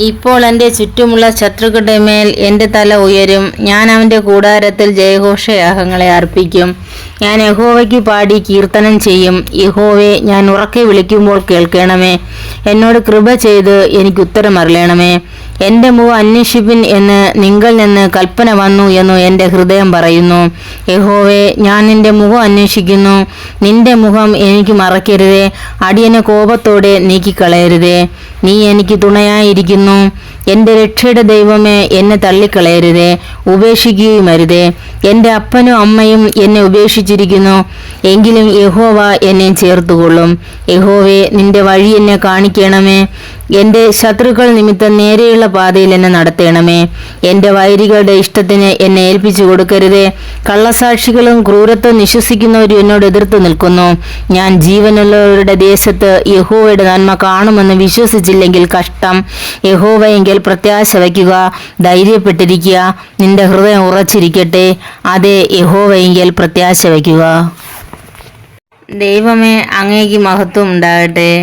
ഇപ്പോൾ എൻ്റെ ചുറ്റുമുള്ള ശത്രുക്കളുടെ മേൽ എൻ്റെ തല ഉയരും. ഞാൻ അവൻ്റെ കൂടാരത്തിൽ ജയഘോഷയാഗങ്ങളെ അർപ്പിക്കും. ഞാൻ യഹോവയ്ക്ക് പാടി കീർത്തനം ചെയ്യും. യഹോവേ, ഞാൻ ഉറക്കെ വിളിക്കുമ്പോൾ കേൾക്കണമേ. എന്നോട് കൃപ ചെയ്ത് എനിക്ക് ഉത്തരം അരുളണമേ. എൻ്റെ മുഖം അന്വേഷിപ്പിൻ എന്ന് നിങ്കൽ നിന്ന് കൽപ്പന വന്നു എന്നു എൻ്റെ ഹൃദയം പറയുന്നു. യഹോവേ, ഞാൻ നിന്റെ മുഖം അന്വേഷിക്കുന്നു. നിന്റെ മുഖം എനിക്ക് മറക്കരുതേ. അടിയനെ കോപത്തോടെ നീക്കിക്കളയരുതേ. നീ എനിക്ക് തുണയായിരിക്കുന്നു. എൻ്റെ രക്ഷയുടെ ദൈവമേ, എന്നെ തള്ളിക്കളയരുതേ, ഉപേക്ഷിക്കുകയും അരുതേ. എൻ്റെ അപ്പനും അമ്മയും എന്നെ ഉപേക്ഷിച്ചിരിക്കുന്നു, എങ്കിലും യഹോവ എന്നെ ചേർത്തുകൊള്ളും. യഹോവേ, നിന്റെ വഴി എന്നെ കാണിക്കണമേ. എൻ്റെ ശത്രുക്കൾ നിമിത്തം നേരെയുള്ള പാതയിൽ എന്നെ നടത്തണമേ. എൻ്റെ വൈരികളുടെ ഇഷ്ടത്തിന് എന്നെ ഏൽപ്പിച്ചു കൊടുക്കരുതേ. കള്ളസാക്ഷികളും ക്രൂരത്വം നിശ്വസിക്കുന്നവരും എന്നോട് എതിർത്ത് നിൽക്കുന്നു. ഞാൻ ജീവനുള്ളവരുടെ ദേശത്ത് യഹോവയുടെ നന്മ കാണുമെന്ന് വിശ്വസിച്ചില്ലെങ്കിൽ കഷ്ടം. യഹോവയെങ്കിൽ പ്രത്യാശ വയ്ക്കുക, ധൈര്യപ്പെട്ടിരിക്കുക. നിന്റെ ഹൃദയം ഉറച്ചിരിക്കട്ടെ. അതേ, യഹോവയെങ്കിൽ പ്രത്യാശ വയ്ക്കുക. ദൈവമേ, അങ്ങേക്ക് മഹത്വം ഉണ്ടാകട്ടെ.